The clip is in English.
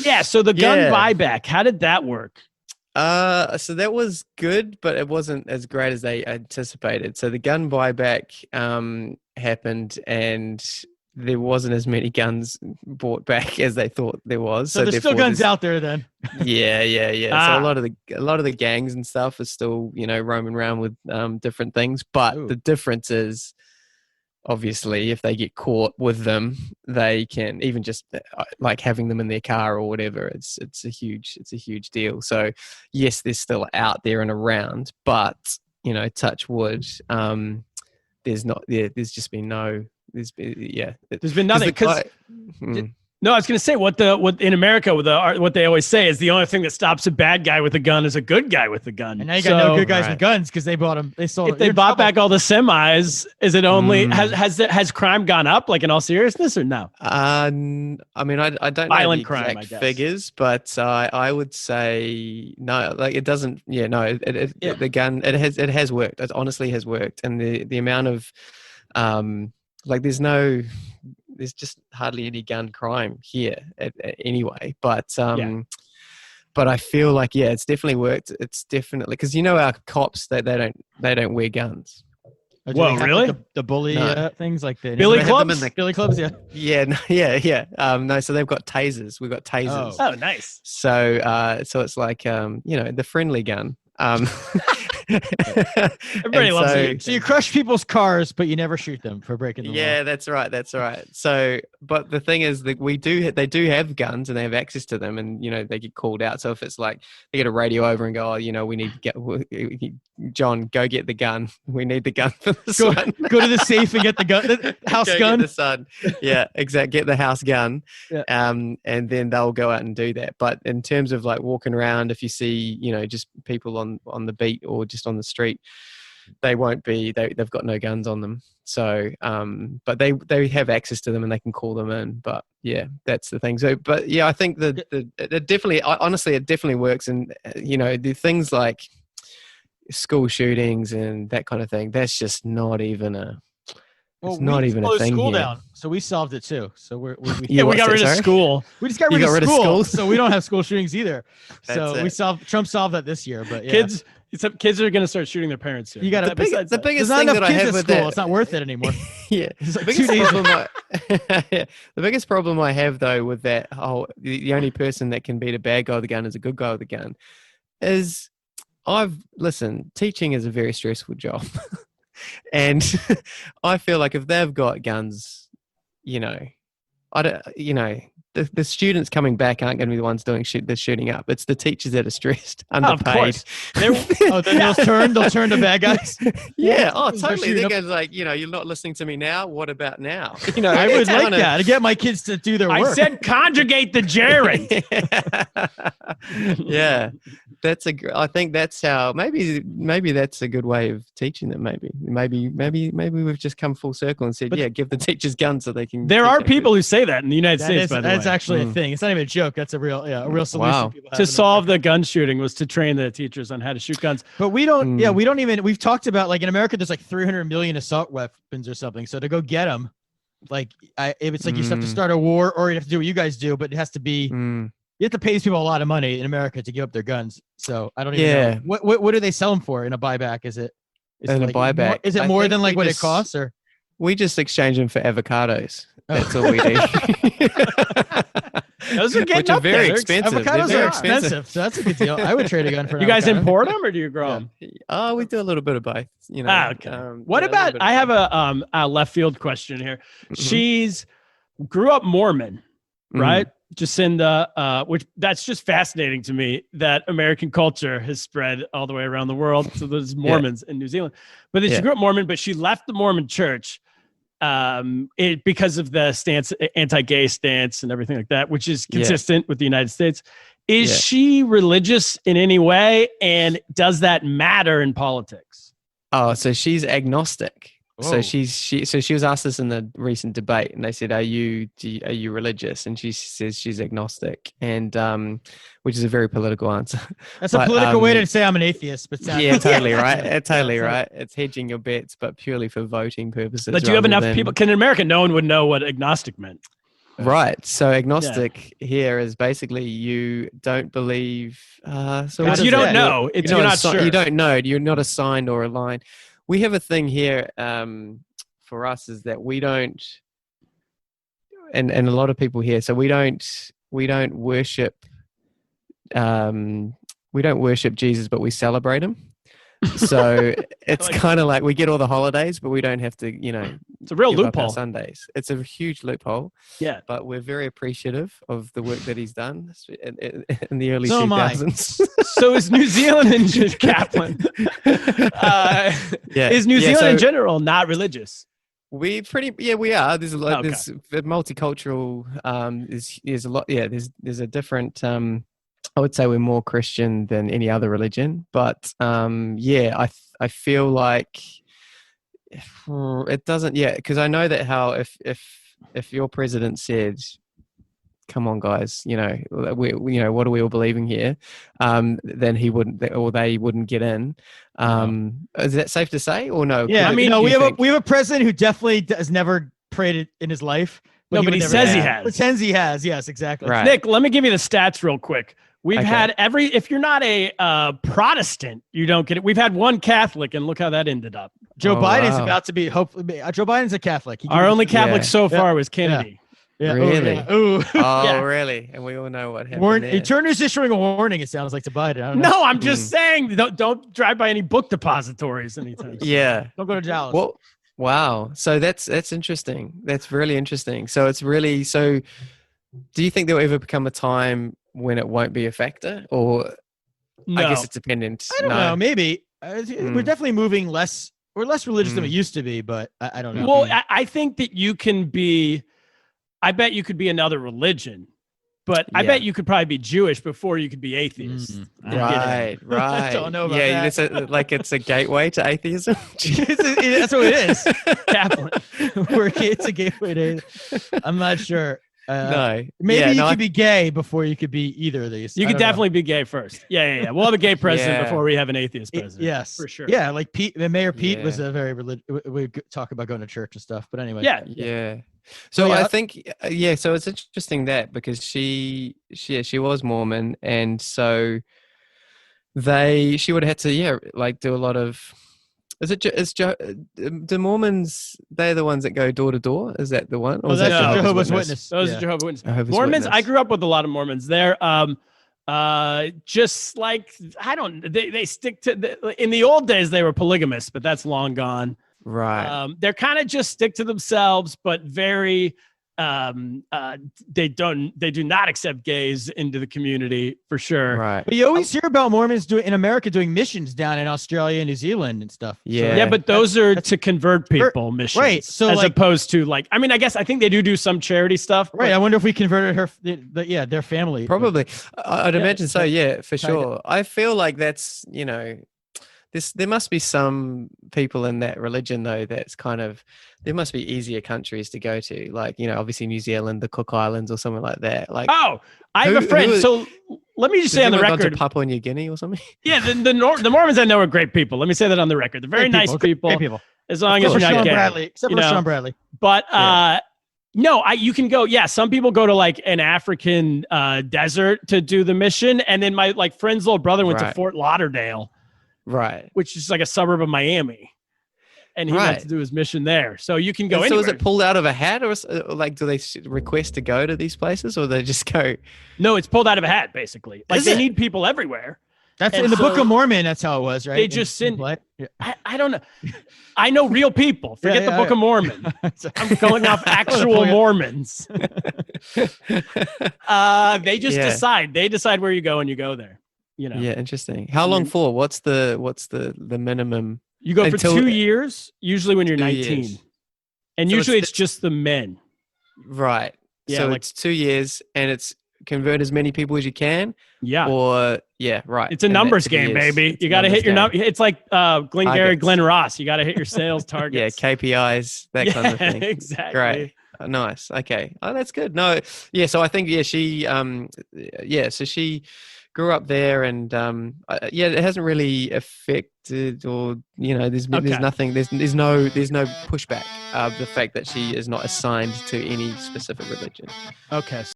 Yeah. So the gun buyback, how did that work? So that was good, but it wasn't as great as they anticipated. So the gun buyback happened, and there wasn't as many guns bought back as they thought there was. So there's still guns out there then. Yeah. So a lot of the gangs and stuff are still, roaming around with different things. But the difference is, obviously, if they get caught with them, they can, even just like having them in their car or whatever, it's a huge deal. So yes, they're still out there and around, but touch wood, there's just been no. There's been nothing. No, I was going to say what in America what they always say is the only thing that stops a bad guy with a gun is a good guy with a gun. And now you got no good guys with guns because they bought them. They sold. If they bought back all the semis, is it only has crime gone up? Like in all seriousness, or no? I mean, I don't know the exact figures, but I would say no. Like it doesn't. Yeah, no. The gun it has worked. It honestly has worked, and the amount of there's just hardly any gun crime here anyway, but I feel like it's definitely worked. It's definitely because our cops they don't wear guns. Whoa, really? The bully things like the billy clubs? Billy clubs, yeah. No, so they've got tasers. We've got tasers. Oh, nice. So it's like the friendly gun. Everybody loves it. So you crush people's cars, but you never shoot them for breaking the law. Yeah, that's right. So, but the thing is that they do have guns and they have access to them, and they get called out. So if it's like they get a radio over and go, we need to get John, go get the gun. We need the gun for the son. Go to the safe and get the gun, the house gun. Get the son. Yeah, exactly. Get the house gun. Yeah. And then they'll go out and do that. But in terms of like walking around, if you see just people on the beat or just on the street, they won't be. They've got no guns on them. So, but they have access to them and they can call them in. But yeah, that's the thing. So, but yeah, I think that it definitely, honestly, it definitely works. And the things like school shootings and that kind of thing, that's just not even a. It's not even a thing school here. Down, so we solved it too. So we got rid of school. We just got rid of school, so we don't have school shootings either. So Trump solved that this year. But yeah. Kids are going to start shooting their parents soon. You got the biggest thing that I have with that. It's not worth it anymore. Yeah, the biggest problem I have though with that whole the only person that can beat a bad guy with a gun is a good guy with a gun is teaching is a very stressful job. And I feel like if they've got guns, the students coming back aren't going to be the ones doing the shooting up. It's the teachers that are stressed, underpaid. They'll turn to bad guys. Yeah. Oh, totally. They're going like, you're not listening to me now. What about now? I would like that to get my kids to do their work. I said conjugate the gerund. Yeah. I think that's how maybe that's a good way of teaching them. Maybe we've just come full circle and said, give the teachers guns so they can. There are people who say that in the United States. By the way, that's actually a thing. It's not even a joke. That's a real solution. Wow. To solve the gun shooting was to train the teachers on how to shoot guns. But we don't. Yeah, we don't even. We've talked about like in America, there's like 300 million assault weapons or something. So to go get them, if it's like you have to start a war, or you have to do what you guys do, but it has to be. You have to pay these people a lot of money in America to give up their guns. So I don't even know. What do they sell them for in a buyback? Is it a buyback? Is it more than like what it costs, or we just exchange them for avocados? That's all we do. Those are which are very expensive. Avocados are expensive, so that's a good deal. I would trade a gun for. You guys import them or do you grow them? Oh, we do a little bit of both. Okay. What about? I have a left field question here. Mm-hmm. She's grew up Mormon, right? Jacinda, which that's just fascinating to me that American culture has spread all the way around the world. So there's Mormons in New Zealand, but then she grew up Mormon, but she left the Mormon church because of the stance, anti-gay stance and everything like that, which is consistent with the United States. Is she religious in any way? And does that matter in politics? Oh, so she's agnostic. Whoa. So she was asked this in the recent debate, and they said, "Are you religious?" And she says she's agnostic, and which is a very political answer. That's a political way to say I'm an atheist, but totally right. Totally right. It's hedging your bets, but purely for voting purposes. But do you have enough people? Can in America, no one would know what agnostic meant. Right. So agnostic here is basically you don't believe. So what you is don't that? know. You're not sure. You don't know. You're not assigned or aligned. We have a thing here for us is that we don't, and a lot of people here. So we don't worship. We don't worship Jesus, but we celebrate him. So it's kind of like we get all the holidays, but we don't have to, it's a real give up our loophole. Sundays. It's a huge loophole. Yeah. But we're very appreciative of the work that he's done in the early So am I. 2000s. So is New Zealand and Kaplan? Is New Zealand in general not religious? We are. There's a lot. Okay. There's multicultural. There's a lot. Yeah. There's a different. I would say we're more Christian than any other religion, but I feel like it doesn't. Yeah, because I know that how if your president said, "Come on, guys, what are we all believing here?" Then he wouldn't, or they wouldn't get in. Is that safe to say, or no? Yeah, I mean, we have a president who definitely has never prayed in his life. But he says he has. Pretends he has. Yes, exactly. Right. Nick, let me give you the stats real quick. We've had if you're not a Protestant, you don't get it. We've had one Catholic, and look how that ended up. Joe Biden's about to be, hopefully, Joe Biden's a Catholic. Our only Catholic so far was Kennedy. Yeah. Really? Ooh. Oh, really? And we all know what happened there. Turner's issuing a warning, it sounds like, to Biden. I don't know. No, I'm just saying, don't drive by any book depositories anytime soon. Yeah. Don't go to Dallas. Well, wow. So that's interesting. That's really interesting. So it's really, do you think there'll ever become a time when it won't be a factor, or no. I guess it's dependent? I don't know. Maybe we're definitely moving less. We're less religious than we used to be, but I don't know. Well, I think that you can be. I bet you could be another religion, but I bet you could probably be Jewish before you could be atheist. Right. I don't know about that. It's a gateway to atheism. That's what it is. Kaplan. It's a gateway to. I'm not sure. No. Maybe you could be gay before you could be either of these. You could definitely be gay first. Yeah. We'll have a gay president before we have an atheist president. Yes. For sure. Yeah, like Mayor Pete was a very religious. We talk about going to church and stuff, but anyway. Yeah. So I think, so it's interesting that because she was Mormon, and so she would have had to, do a lot of. The Mormons, they're the ones that go door to door? Is that the one? Or that's Jehovah's Witness. Those are Jehovah's Witnesses. Mormons, I grew up with a lot of Mormons. They're just like, they stick to, in the old days, they were polygamous, but that's long gone. Right. They're kind of just stick to themselves, but very, they do not accept gays into the community for sure. Right. But you always hear about Mormons in America doing missions down in Australia and New Zealand and stuff. Yeah. But those are to convert people missions. Right. So as opposed to I think they do some charity stuff. Right. I wonder if we converted their family. Probably. I'd imagine so. Yeah, for sure. I feel like that's, there must be some people in that religion though that's kind of, there must be easier countries to go to, like obviously New Zealand, the Cook Islands, or something like that. Like, I have a friend. So let me just say on the record, gone to Papua New Guinea or something. Yeah, the Mormons I know are great people. Let me say that on the record. They're very nice people. Great people. As long as you're not gay. Bradley, except for Sean Bradley. But no, you can go. Yeah, some people go to like an African desert to do the mission, and then my friend's little brother went to Fort Lauderdale. Right. Which is like a suburb of Miami. And he went to do his mission there. So you can go anywhere. So is it pulled out of a hat, or do they request to go to these places, or they just go? No, it's pulled out of a hat, basically. Like they need people everywhere. That's in the Book of Mormon. That's how it was, right? They just send. I don't know. I know real people. Forget the Book of Mormon. I'm going off actual Mormons. They just decide. They decide where you go, and you go there. Yeah, interesting. How long for? What's the minimum? You go for 2 years, usually when you're 19. Years. And so usually it's just the men. Right. Yeah, so it's 2 years, and it's convert as many people as you can. Yeah. Or right. It's a numbers game, baby. You got to hit your number. It's like Glengarry Glen Ross. You got to hit your sales targets. KPIs, that kind of thing. Exactly. Great. Nice. Okay. Oh, that's good. No. Yeah. So I think she. So she grew up there, and yeah, it hasn't really affected, or there's nothing, there's no pushback of the fact that she is not assigned to any specific religion. Okay.